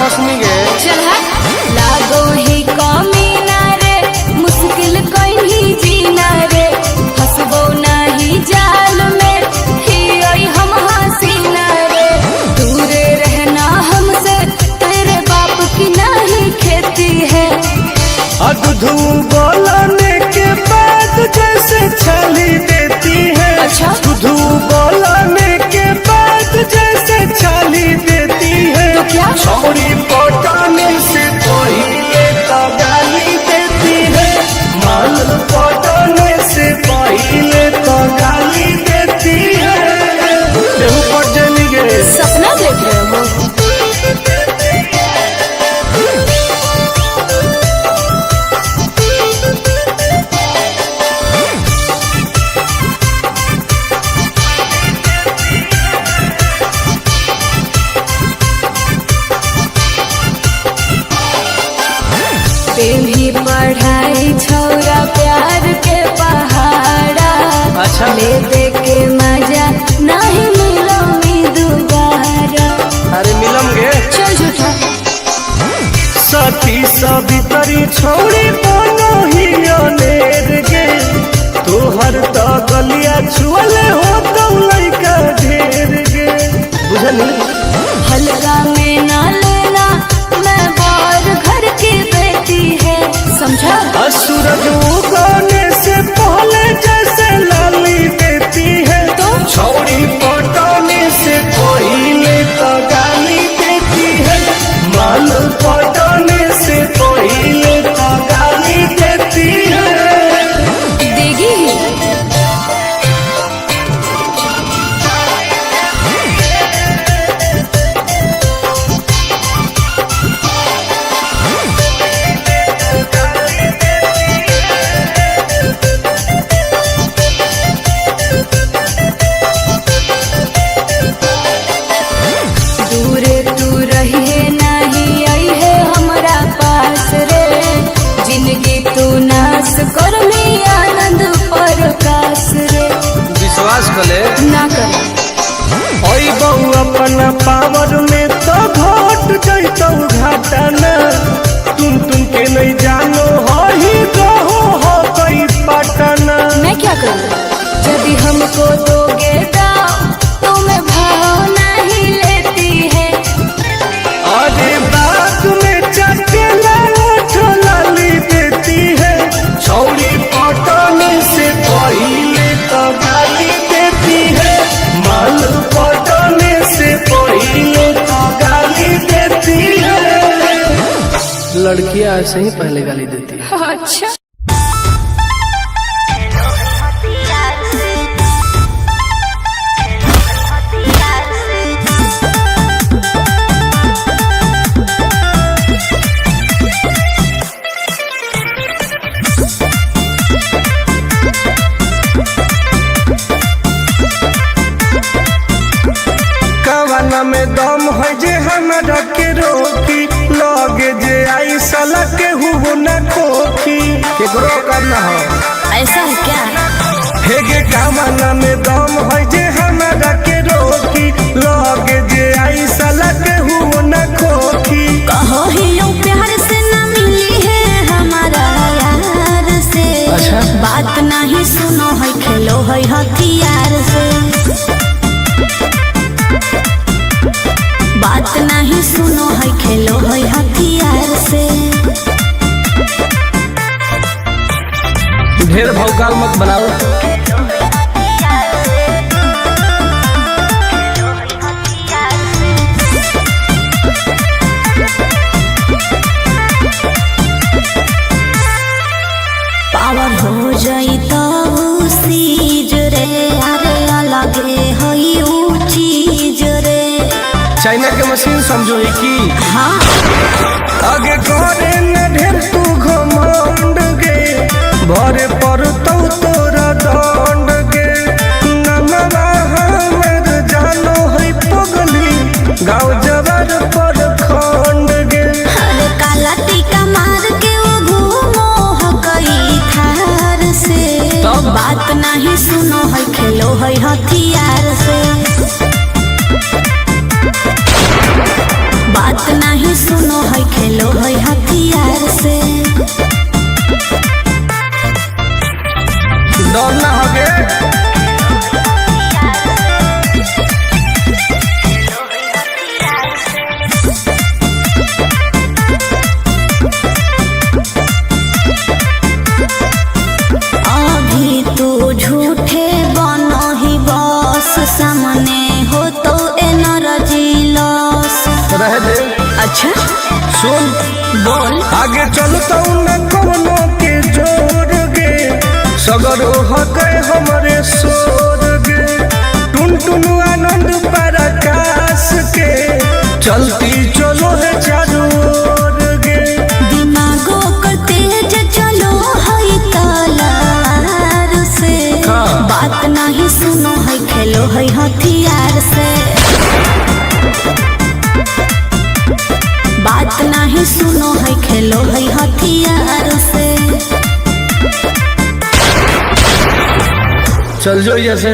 फसनी गे। चल लागो ही कमीना रे, मुश्किल कहीं जीना रे, फसबो नहीं जाल में ही आई हम हसीना रे। दूरे रहना हमसे, तेरे बाप की नहीं खेती है। दूधू बोलने के बाद जैसे छाली देती है। अच्छा दूधू बोलने के बाद जैसे छाली देती है। तो क्या छोरी पटाने से पहले तो गाली देती है। माल पटाने से पहले तो गाली देती है। देहु पट जली गे। सपना देख रहे हो? भी पढ़ाई छौरा प्यार के पहाड़ा। अच्छा ले दे के मजा नहीं मिलो दोबारा। अरे मिलम गे। चल झूठा सती सवितरी छोड़ी बनो ही अनेर गे। तोहर तो गलिया छुअले हो तो लइका ढेर गे। बुझली हल्का में ना लेना, मैं बार घर की बेटी है, समझा? सूरज उगने से पहले जैसे लाली देती है। तो छोड़ी पटाने से पहले तो गाली देती है। माल पटाने से पहले तो गाली देती है। देगी ही। दूरे तू रहिए नहीं आई है हमारा पास रे। जिंदगी तू नाश कर में आनंद प्रकाश रे। विश्वास कले ना कर ओई बहु अपना पावर में तो घट जैतौ घाटा न। तुम के नहीं जानो हो ही रहो हो कई पटना। मैं क्या करूँ? यदि हमको दोगे दाम तो मैं भाव नहीं लेती है। अरे बात में चटेला ओठ लाली देती है। छौड़ी पटाने से पहले तो गाली देती है। माल पटाने से पहले तो गाली देती है। लड़कियां ऐसे ही पहले गाली देती है। अच्छा कवाना में दम है जे हमरा के रोकी। लगे जे आई साला के हुओ न खोखी। केकरो करना हो ऐसा है क्या? हे गे कवाना में दम है जे हमरा के रोकी। लगे जे आई साला के हुओ न खोखी। कहो ही लो प्यार से न मिली है हमारा यार से। अच्छा बात नहीं सुनो है, खेलो है हथियार से। बात नहीं सुनो है, खेलो है हथियार से। ढेर भौकाल मत बनाओ। पावर हो जाई तो सीज रे। अरे अलगे हई ऊ चीज रे। चाइना के मशीन समझो है की। हाँ आगे करे न ढेर तू घमंड गे। भरे पर तो तोरा दंड गे। नमवा हमर जानो है पगली। गाँव जवार पर खंड गे। अरे काला टीका मार के वो घूमो हकई थार से। तब बात नहीं सुनो है, खेलो है हथियार से। बात नहीं सुनो अच्छा सुन बोल। आगे चलता न कोनो के जोर गे सगर हके हमरे सोर गे टुन टुन आनंद पराकाश के चलती चलो है चारों ओर गे दिमागो कर तेज चलो है कलार से बात नहीं सुनो है खेलो है हथियार से बात नहीं सुनो है खेलो है हथियार से चल जो जैसे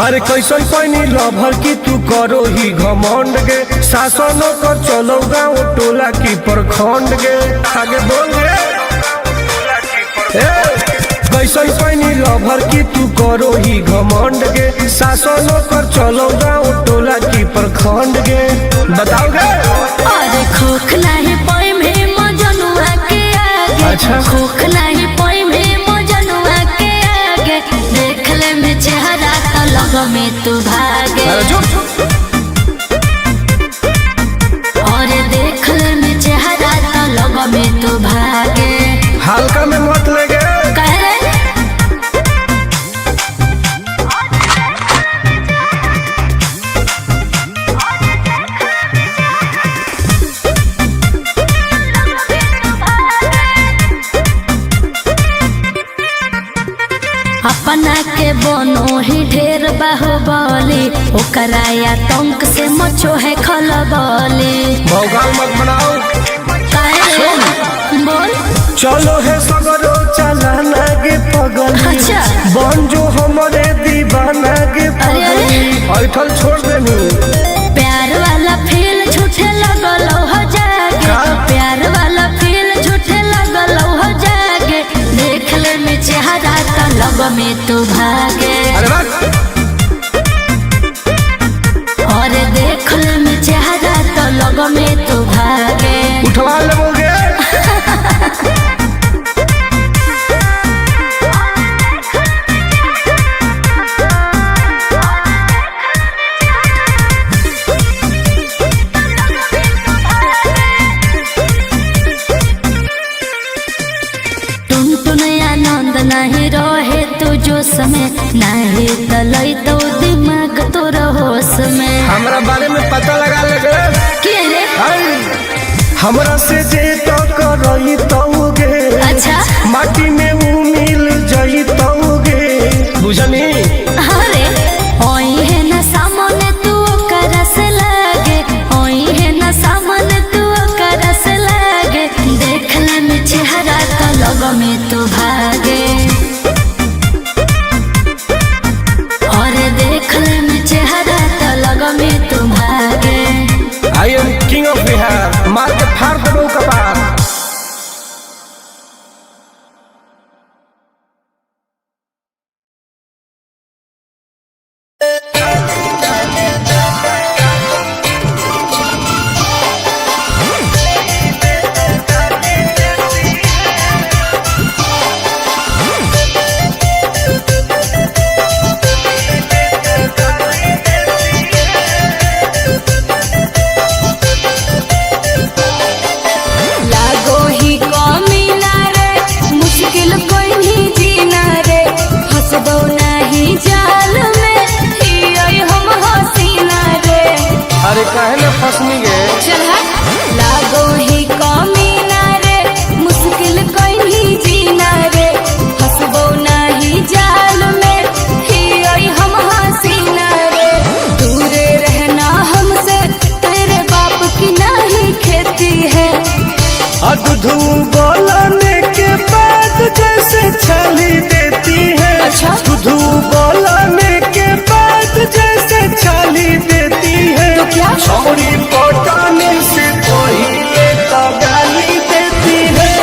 अरे कैसन पैनी लभर की तू करो ही घमंड गे शासन कर चलो गाँव टोला की प्रखंड गे आगे बोल गे कैसन पैनी लभर की तू करो ही घमंड गे शासन कर चलो गाँव टोला की प्रखंड गे बताओ गे अरे खोखला है पाई में मजनुआ के आगे अच्छा खोखला है पाई में मजनुआ के आगे देख ले में चेहरा तो लग में तू भागे और देख ले में चेहरा तो लग में तू भागे हल्का में मत लेगे कह रे अपना के बनो ही ढेर बाहुबली ओकरा आतंक से मचो है खलबली भौकाल मत बनाओ बोल चलो है सगरो चलाना गे पगल अच्छा बन जो हमारे दीवाना गे पगल ऐठल छोड़ देनी प्यार वाला फील झूठे लगल हो जागे प्यार वाला फील झूठे लगल हो जागे देख ले में चेहरा तो लग में तू भागे और देख ले में चेहरा तो लग में तू भागे उठवा लोगे आनंद नहीं रहे तू जो समय नहीं तलई तो दिमाग तोर होश में हमरा बारे में पता लगा लगे के रे हमरा से जे तो करई तोगे अच्छा माटी में वो मिल जाई तोगे बुझनी अरे ओई है ना सामने तू करस लागे ओई है ना सामने तू करस लागे देख ले में चेहरा तो लग में तू भागे और देख ले में चेहरा तो लग में तू भागे I am king of Bihar मार के फाड़ देबो कपार अरे काहे न फसनी गे चल लागो ही कमीना रे मुश्किल कोई जीना रे हंसबो नहीं जाल में ही हम हसीना रे दूरे रहना हमसे तेरे बाप की नहीं खेती है अधू बोलने के बाद जैसे छली देती है अच्छा अधू बोलने के बाद जैसे छली देती है तो क्या छोरी पटाने से पहले तो गाली देती है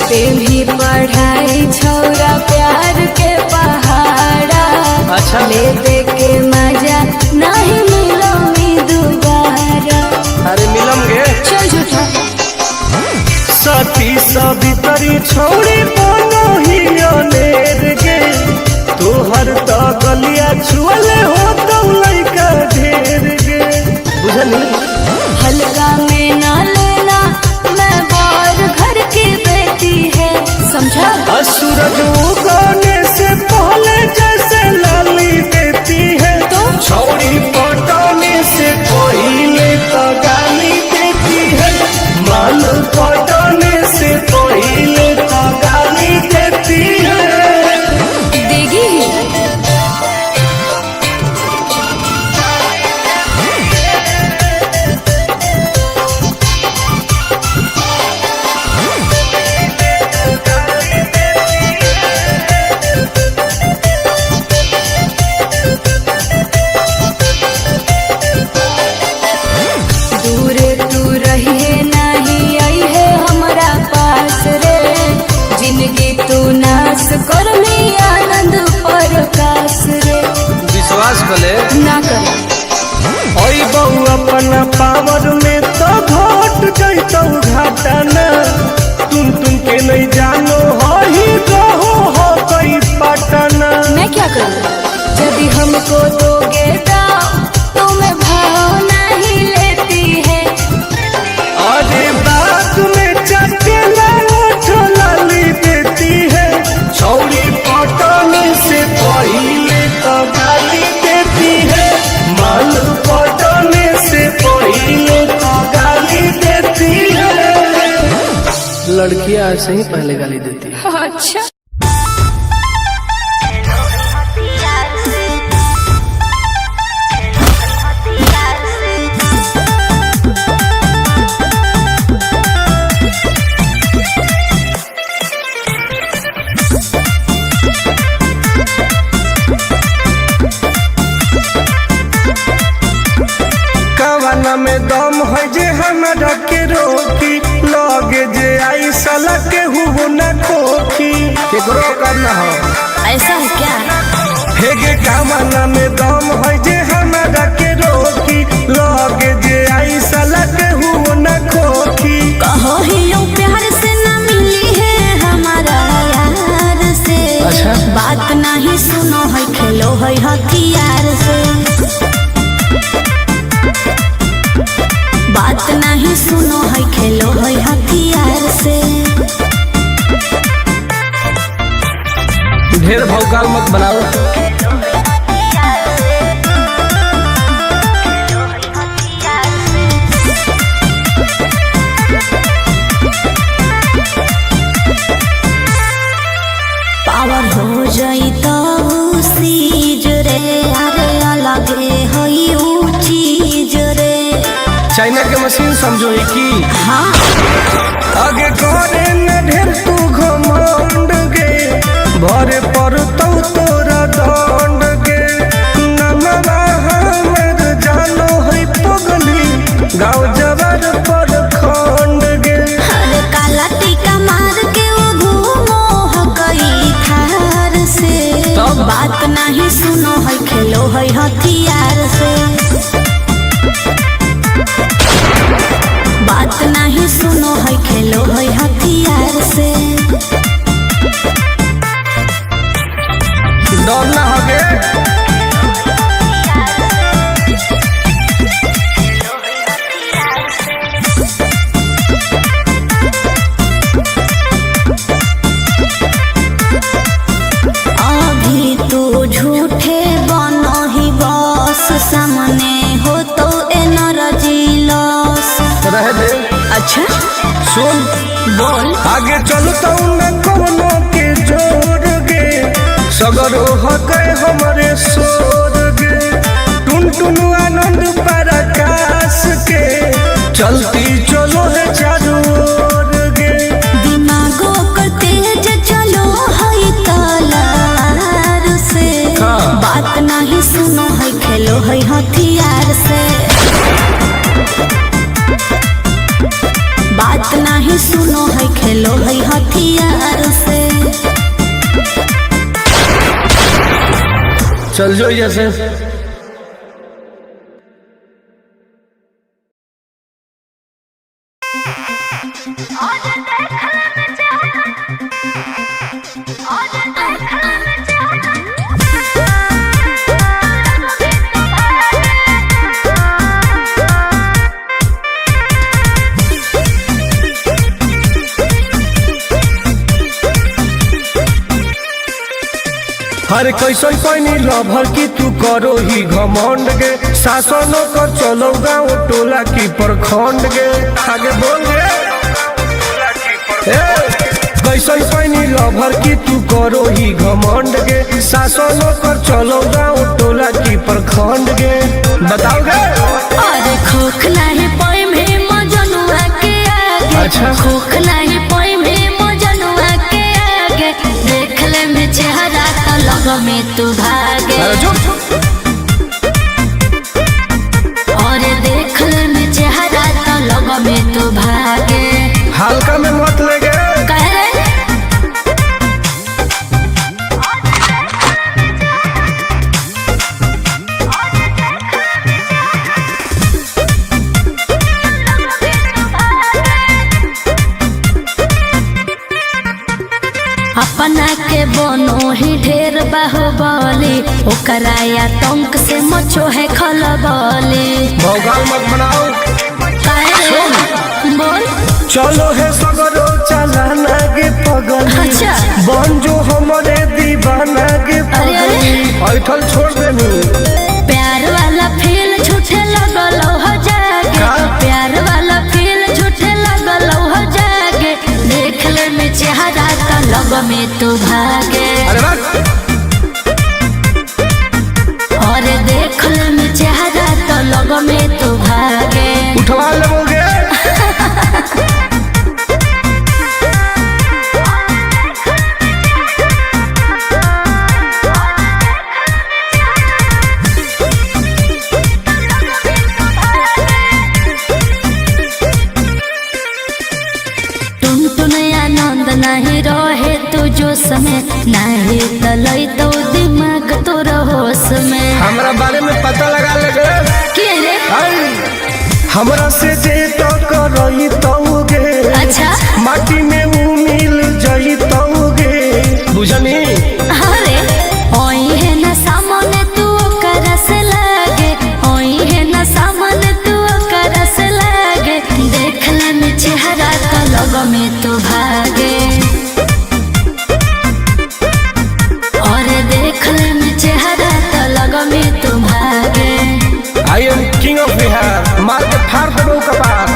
ते भी पढ़ाई छौरा प्यार के पहाड़ा। अच्छा। ले दे के मजा नहीं मिलो मी दोबारा। अरे मिलम गे। चल झूठा। सती सवितरी छोड़ी बनो ही अनेर गे, तोहर तो गलिया छुअले हो तो लइका ढेर गे। बुझली? हल्का में ना लेना, मैं बार घर की बेटी है, समझा? सूरज उगने से पहले जैसे लाली देती है, तो छौड़ी पटाने से पहले तो गाली देती है, माल पटाने से पहले तो गाली देती है। देगी ही। दूरे तू रहिए नहीं आई है हमारा पास रे, जिंदगी तू नाश कर ली आनंद प्रकाश रे। विश्वास कले ना कर ओई बहु अपना पावर में तो घट जैतौ घाटा न, तुम के नहीं जानो हो ही रहो हो गई पटना। मैं क्या करूँ? यदि हमको दोगे दाव तो मैं भाव नहीं लेती है। अरे बात में चटेला ओठ लाली देती है, छौड़ी पटाने से पहले तो गाली देती है, माल पटाने से पहले तो गाली देती है। लड़कियां ऐसे ही पहले गाली देती है। अच्छा। कवाना में दम है जे हमरा के रोकी, लगे जे आई साला के हुओ न खोखी, केकरो करना हो। ऐसा है क्या? हेगे कवाना में दम है जे हमरा के रोकी, लगे जे आई साला के हुओ न खोखी। कहो ही यूं प्यार से न मिली है हमारा यार से। अच्छा। बात नहीं सुनो है खेलो है हथियार से। बात नहीं सुनो है खेलो है हथियार से। ढेर भौकाल मत बनाओ। पावर हो जाई तो सीज रे, अरे अलग है ऊ चीज रे। चाइना के मशीन समझो है की? हाँ। आगे करे न ढेर तू घमंड गे, भरे पर तो तोरा दंड गे। नमवा हमर जानो है पगली, गाँव जबर पर खंड गे। अरे काला टीका मार के वो घूमो हो गई थार से। तब? बात नहीं सुनो है खेलो है हथियार से। बात नहीं सुनो है खेलो है हथियार से। डर ना होगे। अभी तू झूठे बनो ही बस, सामने हो तो एनर्जी लॉस। रह दे। अच्छा सुन बोल। आगे चलता न कोनो के जोर गे, सगर हो गए हमारे सोर गे। टुन टुन आनंद प्रकाश के चलती चलो है चारों ओर गे। दिमागो कर तेज चलो है तलार से। हाँ। बात नहीं सुनो है खेलो है हथियार से। बात नहीं सुनो है खेलो है हथियार से। चल जो जैसे हर कैसन पैनी लभर की तू करो ही घमंड गे शासनों कर चलो गाँव टोला की प्रखंड गे आगे बोल गे कैसन पैनी लभर की तू करो ही घमंड गे शासनों कर चलो गाँव टोला की प्रखंड गे बताओ गे। अरे खोख नहीं पाए में मजनुआ के आगे। अच्छा खोख नहीं पाए में मजनुआ के आगे। देख ले में चेहरा तो लग में तू भागे। और देख ले में चेहरा तो लग में तू भागे। हल्का में मत लगे अपना के बनो ही ढेर बाहुबली ओकरा आतंक से मचो है खलबली। भौकाल मत बनाओ बोल चलो है सगरो चलाना गे पगल। अच्छा बन जो हमारे दीवाना गे पगल ऐठल छोड़ देनी। प्यार वाला फील झूठे लगल हो जागे। प्यार वाला फील झूठे लगल हो जागे। देख ले में चेहरा तो लग में तू भागे। और देख ले में चेहरा तो लग में तू भागे। उठवा लोगे नहीं रहे तू जोश में नहीं तलई तो दिमाग तो होश में। हमरा बारे में पता लगा लगे के रे हमरा से जे तो करई तोगे। अच्छा माटी में मिल जई तोगे बुझनी। अरे ओई है ना सामने तू कर से लागे। ओई है ना सामने तू कर से लागे। देख ले में चेहरा तो लग में तू भागे। और देख ले में चेहरा तो लग में तू भागे। I am king of Bihar मार के फाड़ देबो कपार।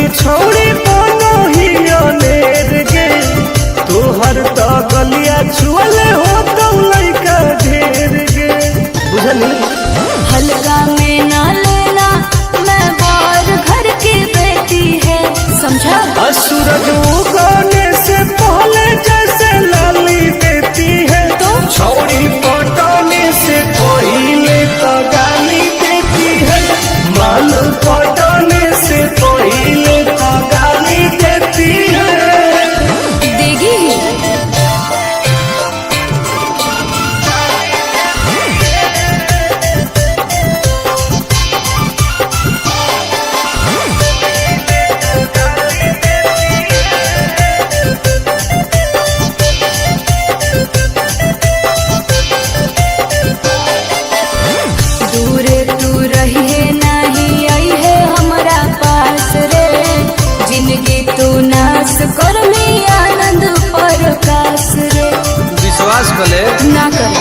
छोड़ी बनो ही अनेर गे तोहर तो गलिया छुअले हो तो लइका ढेर गे बुझली। हल्का में ना लेना मैं बार घर की बेटी है समझा। सूरज उगने से पहले जैसे लाली देती है तो छोड़ी पटाने से पहले तो गाली देती है माल पटाने से पहले तो गाली देती है। देगी दूरे तू रही नहीं आई है हमारा पास रे जिंदगी तू नाश कर में आनंद प्रकाश रे विश्वास भले ना कर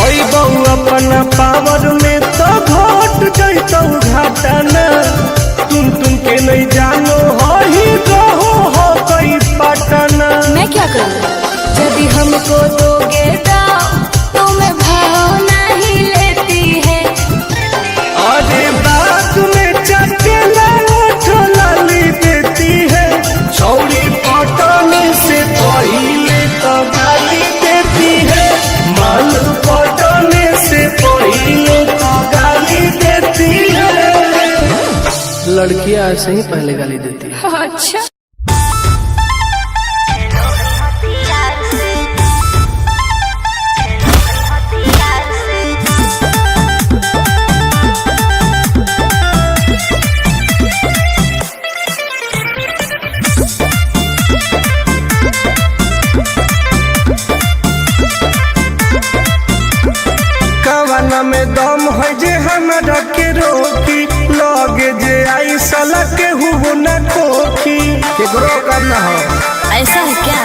ओई बहु अपना पावर में तो घट जैतौ घाटना तुम के नहीं जानो हो ही रहो हो गई पटना। मैं क्या करूँ यदि हमको दोगे दाव तो मैं भाव नहीं लेती है। अरे बात में चकेला उठ लाली देती है छौड़ी पटाने से पहले तो गाली देती है माल पटाने से पहले तो गाली देती है। लड़कियां ऐसे ही पहले गाली देती है। अच्छा कवाना में दम है जे हमरा के रोकी लगे जे आई साला के हुबो न खोखी केकरो करना हो ऐसा है क्या।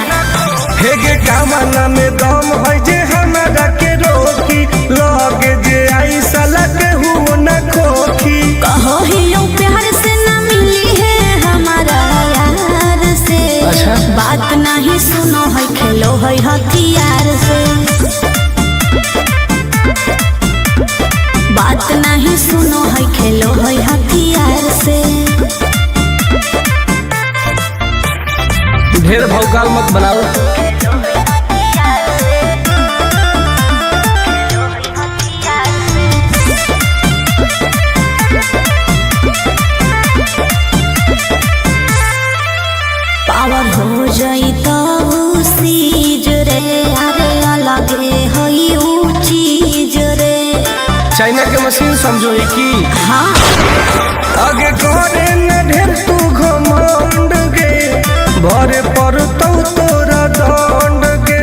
हे गे कवाना में दम है जे हमरा के रोकी लगे जे आई साला के हुबो न खोखी। कहो ही यूं प्यार से ना मिली है हमारा यार से। अच्छा। बात नहीं सुनो है खेलो है हथियार से। बात नहीं सुनो है खेलो है हथियार से। ढेर भौकाल मत बनाओ। पावर हो जाई तो सीज रे अरे अलगे हई ऊ चीज रे। चाइना के मशीन समझो की हाँ आगे करे न ढेर तू घमंड गे भरे पर तोरा दंड गे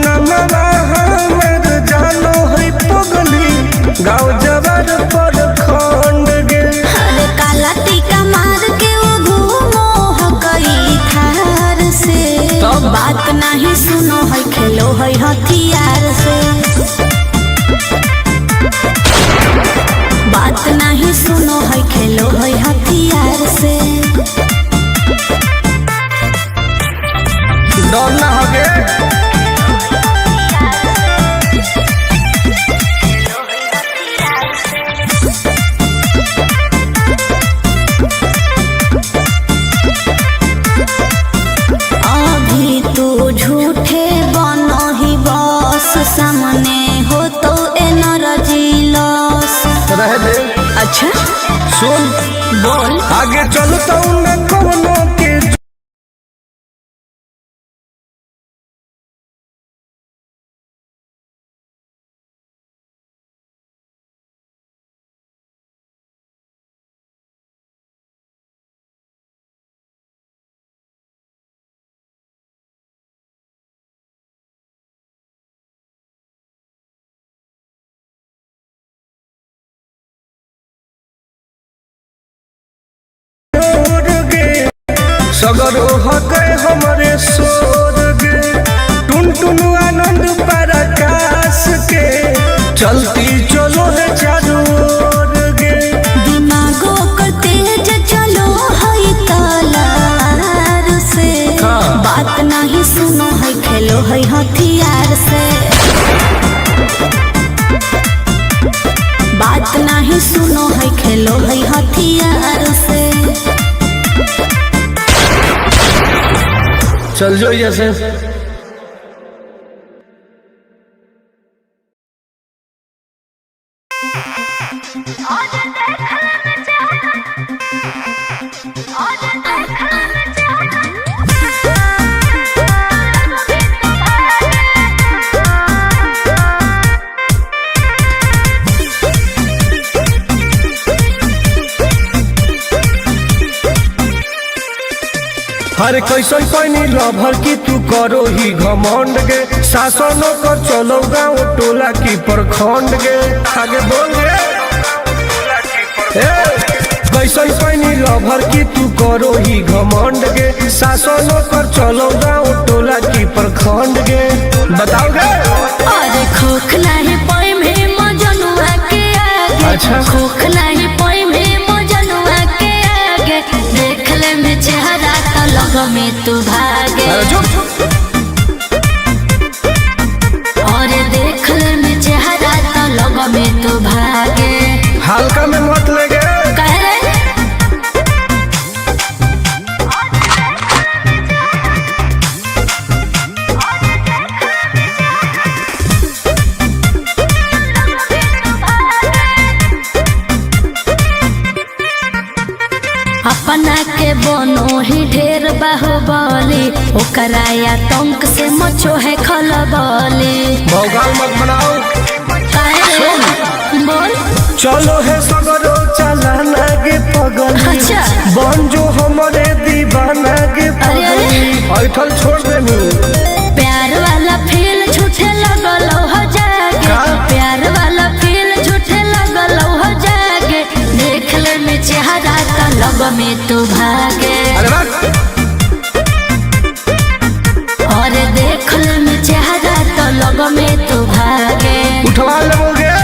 नमवा हमर जानो है पगली गाँव जबर पर खंड गे। अरे काला टीका मार के वो घूमो हकई थार से। तब? बात नहीं सुनो है खेलो है हथियार से। बात नहीं सुनो है खेलो है हथियार से। डर ना होगे अभी तू झूठे बनो ही बस सामने हो तो एनर्जी लॉस। रह दे। अच्छा सुन बोल आगे चलता न कोनो के सगर हके हमरे सोर गे टुन टुन आनंद प्रकाश के चलती चलो है चारों ओर गे दिमागो कर तेज चलो है सुनो है खेलो है हथियार से, बात नहीं सुनो है खेलो है हथियार से। चल जो जैसे अरे कैसन पैनी लभर की तू करो ही घमंड गे, शासनों कर चलो गाँव टोला की प्रखंड गे। आगे बोल गे कैसन पैनी लभर की तू करो ही घमंड गे, शासनों कर चलो गाँव टोला की प्रखंड गे। बताओ गे अरे खोख नहीं पाई में मजनुआ के आगे, अच्छा खोख नहीं पाई में मजनुआ के आगे, देख ले में चेहरा लग में तू भागे, और देख ले में चेहरा तो लग में तू भागे। हल्का में मत लेगे कह रहे अपना के बनो ही ढेर बाहुबली, ओकरा आतंक से मचो है खलबली। भौकाल मत बनाओ बोल चलो है सगरो चलाना गे पगली, अच्छा बन जो हमारे दीवाना गे पगली। ऐठल छोड़ देनी प्यार वाला फील झूठे लगल हो जागे, प्यार वाला फील झूठे लगल हो जागे, देख ले में चेहरा तो लग में तू भागे, और देख ले में चेहरा तो लग में तू भागे। उठवा लोगे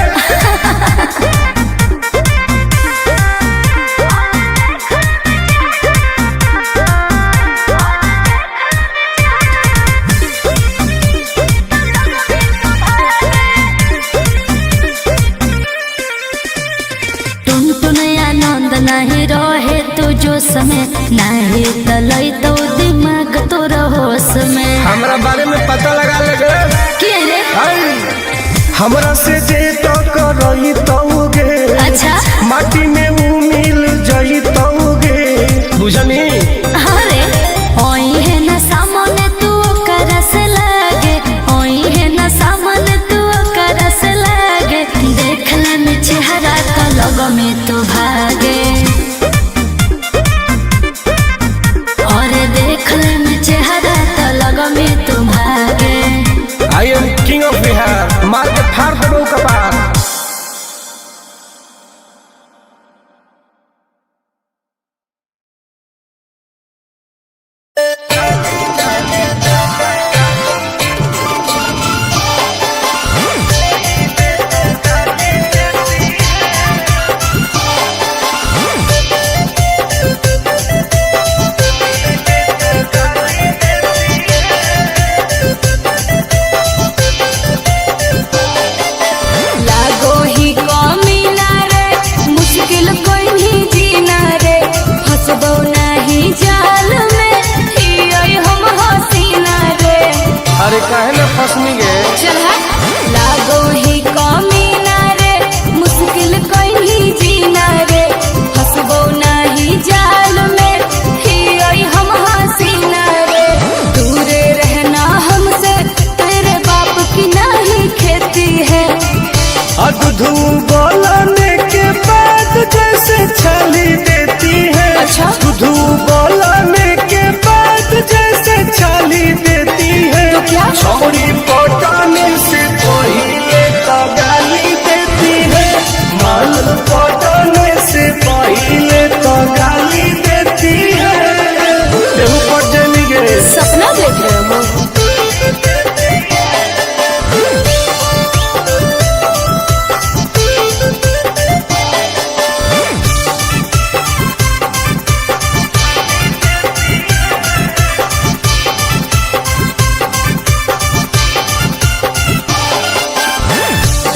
आनंद नहीं रहे तू जो समय नहीं तलई तो दिमाग तोर होश में। हमरा बारे में पता लगा लगे के रे हमरा से जे तो करई तोगे, अच्छा माटी में ऊ मिल जई तोगे बुझनी। अरे ओई है ना सामने तू करस लागे, ओई है ना सामने तू करस लागे, देख ले में चेहरा तो लग में तू भागे, और देख ले में चेहरा तो लग में तू भागे। I am king of Bihar, मार के फाड़ देबो कपार। अरे काहे ना फसनी गे चल लागो ही कमीना रे, मुश्किल कोई जीना रे, फसबो नहीं जाल में ही हम हसीना रे, दूरे रहना हमसे तेरे बाप की नहीं खेती है। अधू बोलने के बाद जैसे छली देती है, अच्छा अधू बोलने के बाद जैसे छली देती है, तो क्या छोरी पटाने से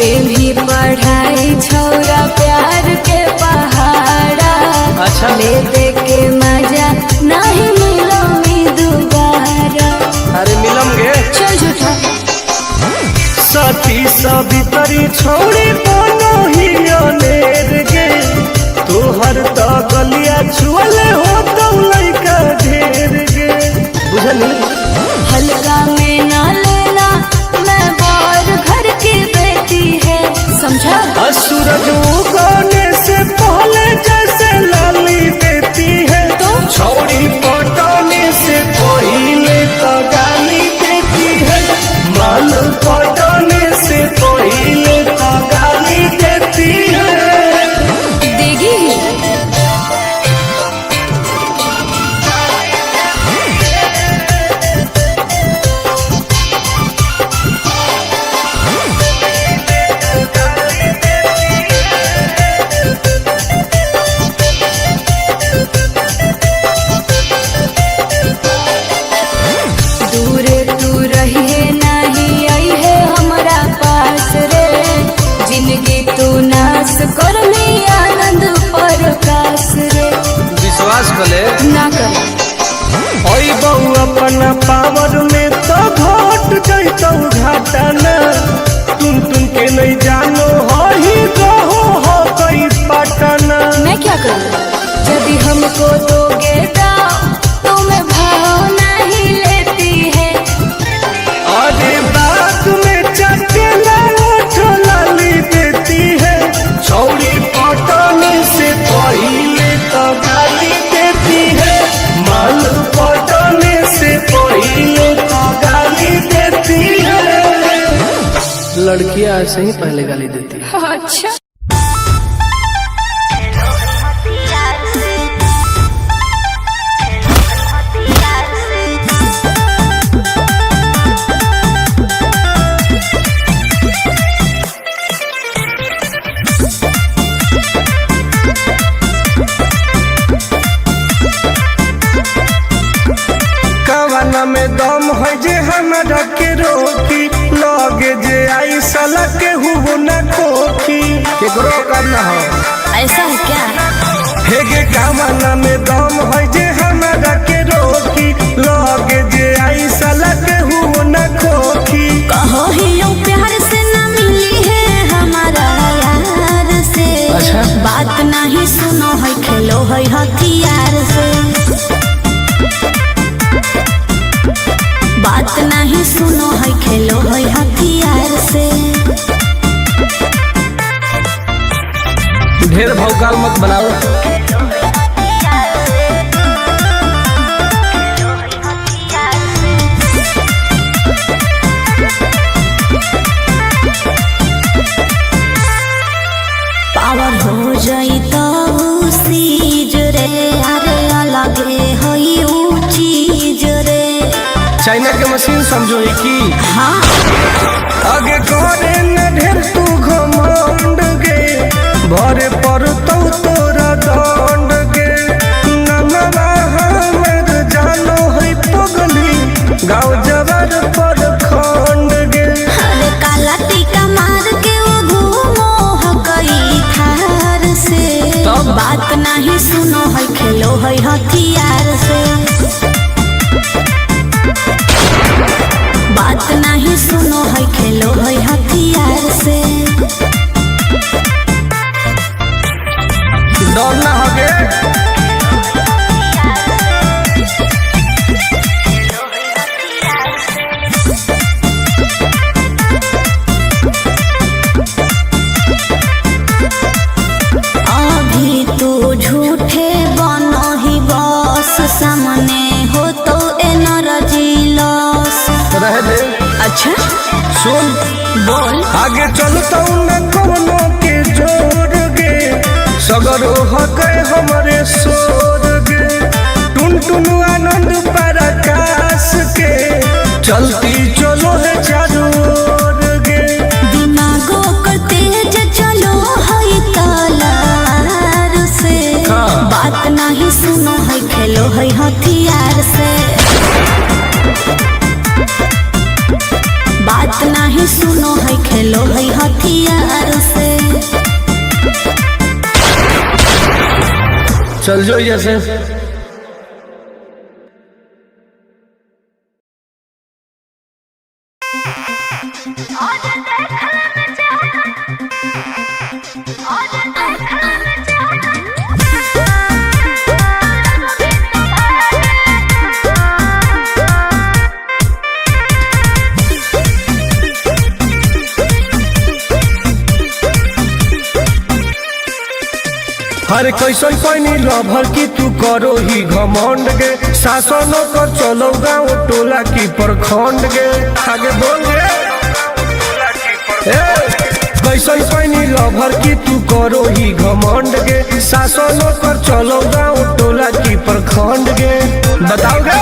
के भी पढ़ाई छौरा प्यार के पहाड़ा। अच्छा। ले दे के मजा नहीं मिलो मी दोबारा। अरे मिलम गे। चल झूठा। सती सवितरी छोड़ी बनो ही अनेर गे, तोहर तो गलिया छुअले हो तो लइका ढेर गे। बुझली? हल्का में ना लेना, मैं बार घर की बेटी है, समझा? सूरज उगने से पहले जैसे लाली देती है, तो छौड़ी पटने से पहले तो गाली देती है। माल पटने से पहले तो गाली देती है। देगी ही। दूरे तू रहिए नहीं आई है हमारा पास रे, जिंदगी तू नाश कर ली आनंद प्रकाश रे। विश्वास कले ना कर ओई बहु अपना पावर में तो घट जैतौ घाटा न, तुम के नहीं जानो ही रहो हो गई पटना। मैं क्या करूं? यदि हमको दोगे दाव तो मैं भाव नहीं लेती है। अरे बात में चटेला ओठ लाली देती है, छौड़ी पटने से पहले तो गाली देती है। माल पटने से पहले तो गाली देती है। लड़कियां ऐसे ही पहले गाली देती है। अच्छा। कवना में दम है जे हमरा के रोकी, लगे जे आई साला के हुबो न खोखी। केकरो करना हो ऐसा है क्या? हे गे कवना में दम है जे हमरा के रोकी, लगे जे आई साला के हुबो न खोखी। कहो ही लो प्यार से न मिली है हमारा यार से। अच्छा। बात नहीं सुनो है खेलो है हथियार से। बात नहीं सुनो है खेलो है हथियार से। ढेर भौकाल मत बनाओ। पावर हो जाई तो सीज रे, अरे अलगे होई ऊ चीज रे। चाइना के मशीन समझो ही की। हाँ। आगे करे न ढेर तू घमंड गे, भरे पड़तौ तोरा दंड गे। नमवा हमर जानो है पगली, गाँव जबर पर खंड गे। अरे काला टीका मार के वो घूमो हकई थार से। तब? बात नहीं सुनो है खेलो है हथियार से। बात नहीं सुनो है खेलो है हथियार से। डर ना होगे। अभी तू झूठे बनो ही बस, सामने हो तो एनर्जी लॉस। रह दे। अच्छा। सुन बोल। आगे चलता न कोनो के जोर गे, सगरो हके हमरे सोर गे। टुन टुन आनंद प्रकाश के चलती चलो है चारू ओर गे। दिमागो कर तेज चलो है तलार से। हाँ। बात नहीं सुनो है खेलो है हथियार से। बात नहीं सुनो है खेलो है हथियार चल जो जैसे। हरे कैसन पैनी लभर की तू करो ही घमंड गे, शासन कर चलो गाँव टोला की प्रखंड गे। आगे बोल गे। कैसन पैनी लभर की तू करो ही घमंड गे, शासन कर चलो गाँव टोला की प्रखंड गे। बताओ गे।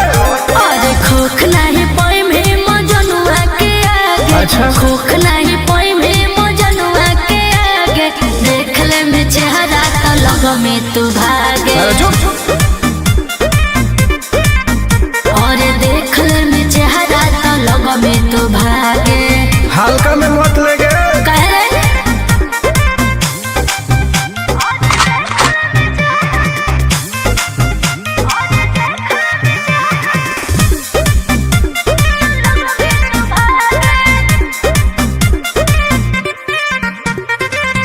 अरे खोख नहीं पाई में मजनुआ के आगे। अच्छा। खोख नहीं पाई में मजनुआ के आगे, देख ले में चेहरा तो लग में तू भागे। और देख ले में चेहरा तो लग में तू भागे। हल्का में मत लगे। कह रहे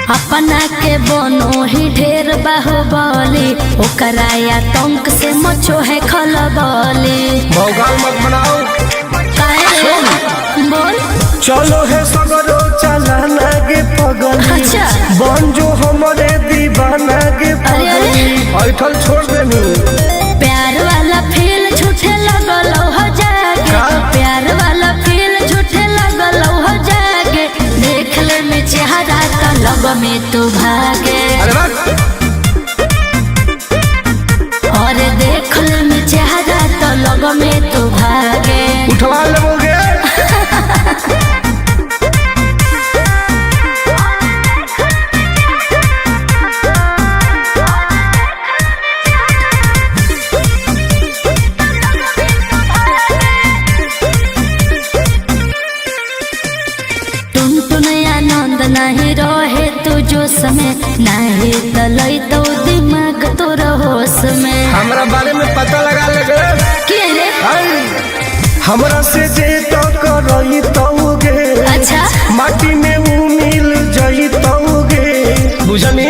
अपना के बनो ही ढेर बाहुबली, ओकरा आतंक से मचो है खलबली। भौकाल मत बनाओ। बोल। चलो है सगरो चलाना गे पगली। अच्छा। बन जो हमारे दीवाना गे पगली। ऐठल छोड़ देनी। प्यार वाला फील झूठे लगल हो जागे। का? प्यार वाला फील झूठे लगल हो जागे, देख ले में चेहरा तो लग में तू भागे। अरे बात। और देख ले में चेहरा तो लग में तू भागे। उठवा लोगे। आनंद नहीं रहे तू जो समय, नहीं तलई तो दिमाग तोर होश में। हमरा बारे में पता लगा लगे। के रे? हमरा से जे तो करई तोगे। अच्छा। माटी में वो मिल जाई तोगे। बुझनी।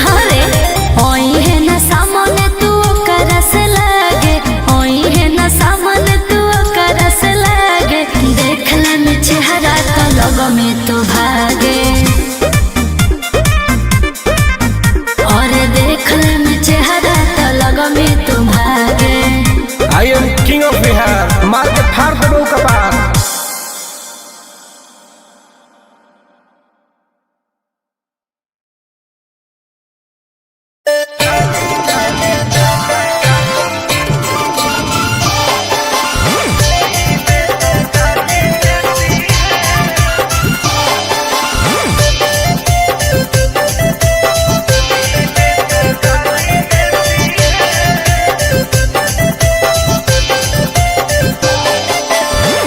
अरे ओई है ना सामने तू करस लागे, ओई है ना सामने तू करस लागे, देख ले में चेहरा तो लग में तू भागे। और देख ले में चेहरा तो लग में तू भागे। I am king of Bihar. मार के फाड़ देबो कपार।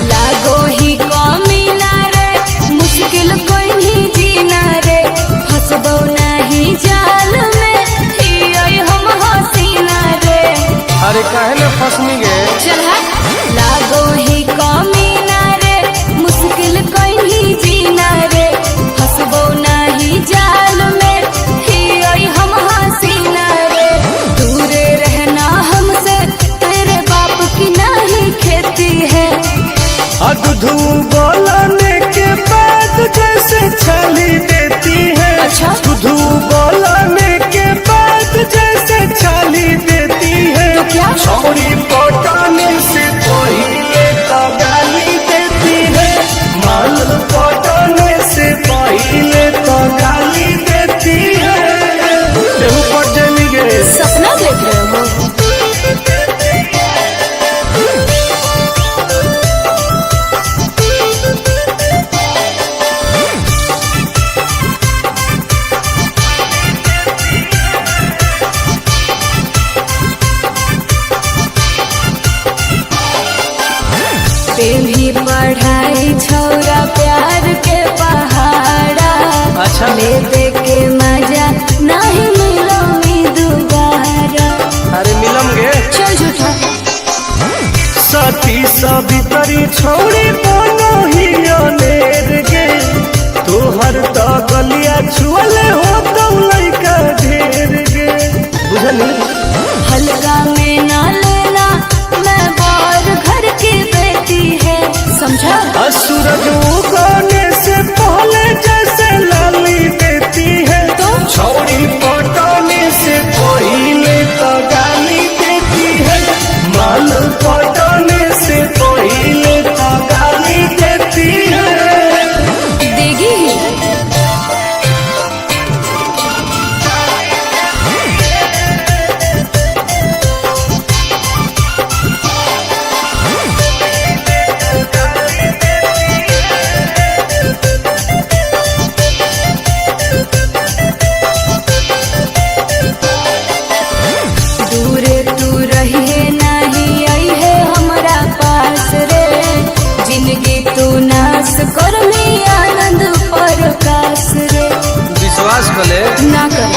लागो ही कमीना रे, मुश्किल कोई नहीं जीना रे, फंसबो नहीं जाल में, हियोई हम हसीना रे। अरे काहे न फसनी गे। चल हट। लागो ही कमीना रे, मुश्किल कोई नहीं जीना रे, फंसबो नहीं जाल में, हियोई हम हसीना रे। दूरे रहना हमसे, तेरे बाप की नहीं खेती है। दूध बोलने के बाद जैसे छाली देती है। अच्छा। दूध बोलने के बाद जैसे छाली देती है। तो क्या? छोरी पटाने से पहले तो गाली देती है। माल पटाने से पहले तो गाली देती है। देहु पट जानी गे। सपना देख रहे हो? सबितरी छोड़ी बनो ही अनेर गे तोहर तो गलिया छुअले हो तो लइका ढेर गे बुझली। हल्का में ना लेना मैं बार घर की बेटी है समझा। सूरज उगने से पहले जैसे लाली देती है तो छोड़ी पटने से पहले तो गाली देती है माल पटने से पहले तो गाली देती है देगी ही। दूरे तू रहिए नहीं आई है हमारा पास रे जिंदगी तू नाश कर में आनंद प्रकाश रे विश्वास कले ना कर।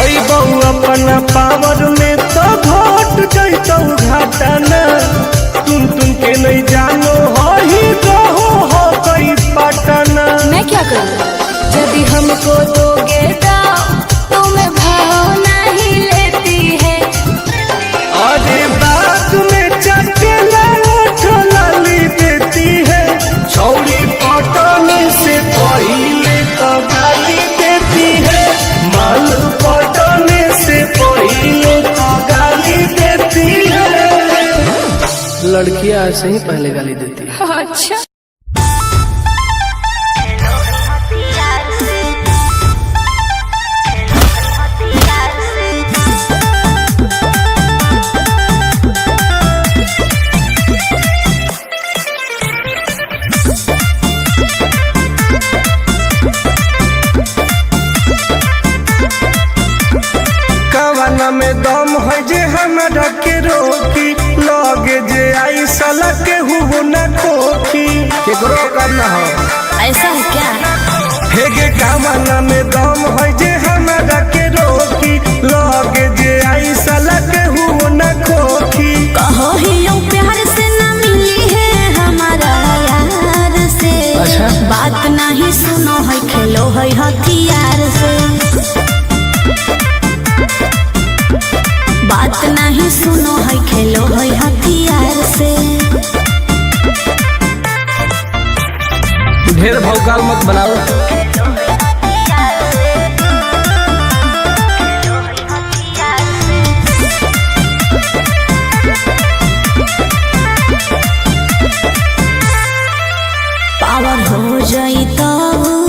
ओई बहु अपना पावर में तो घट जैतौ घाटा न तुम के नहीं जानो हो ही रहो हो गई पटना। मैं क्या करूं यदि हमको दोगे दाव तो मैं भाव नहीं लेती है। अरे बात में चटेला ओठ लाली देती है छौड़ी पटने से पहले तो गाली देती है माल पटने से पहले तो गाली देती है। लड़कियां ऐसे ही पहले गाली देती है। अच्छा कवना में दम है जे हमरा के रोकी लगे जे आई साला के हुबो न खोखी केकरो करना हो ऐसा है क्या। हे गे कवना में दम है जे हमरा के रोकी लगे जे आई साला के हुबो न खोखी। कहो ही यूं प्यार से न मिली है हमारा यार से। अच्छा। बात नहीं सुनो है खेलो है हथियार से। बात नहीं सुनो है खेलो है हथियार से। ढेर भौकाल मत बनाओ। पावर हो जाई तो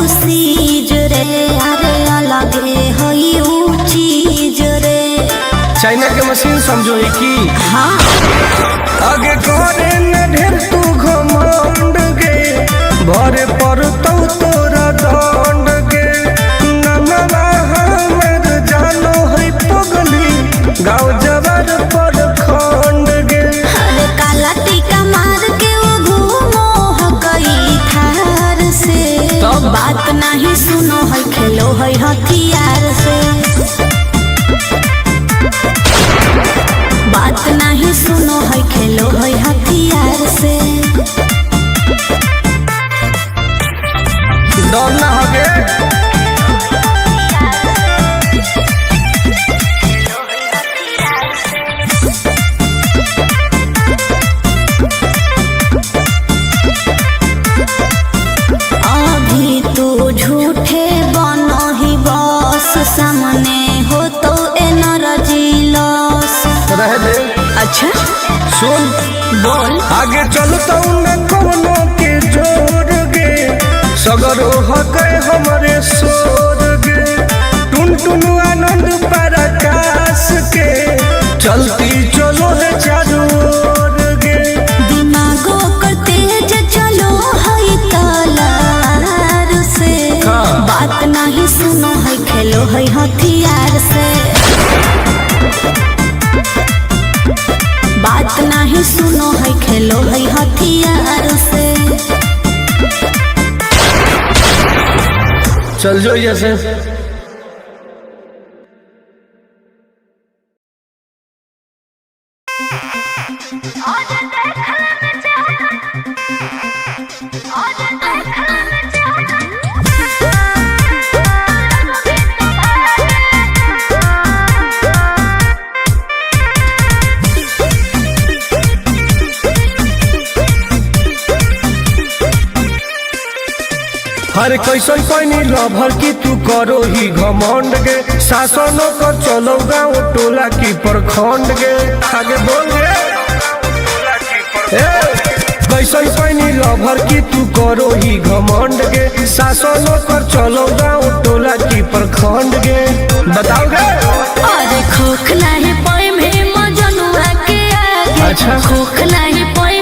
सीज रे अरे अलग है ऊ चीज रे। चाइना के मशीन समझो ही की हाँ आगे करे न ढेर तू घमंड गे भरे पड़तौ तोरा दंड गे नमवा हमर जानो है पगली गाँव जबर पर खंड गे। अरे काला टीका मार के वो घूमो हकई थार से। तब? बात नहीं सुनो है खेलो है हथियार से। बात नहीं सुनो है खेलो है हथियार से। डर ना होगे अभी तू झूठे बनो ही बस सामने हो तो एनर्जी लॉस। रह दे। अच्छा सुन बोल। आगे चलता न कोनो के जोर गे सगरो हके हमरे सोर गे टुन टुन आनंद प्रकाश के चलती चलो है चारू ओर गे। दिमागो कर तेज चलो है तलार से। हाँ। बात नहीं सुनो है खेलो है हथियार से। बात नहीं सुनो है खेलो है हथियार से। चल जो जैसे आज देखा हर कैसन पैनी लभर की तू करो ही घमंड गे शासनों कर चलो गाँव टोला की प्रखंड गे आगे बोल गे कैसन पैनी लभर की तू करो ही घमंड गे शासनों कर चलो गाँव टोला की प्रखंड गे बताओ गे अरे खोख नहीं पाए में मजनुआ के आगे अच्छा। खोख नहीं पाए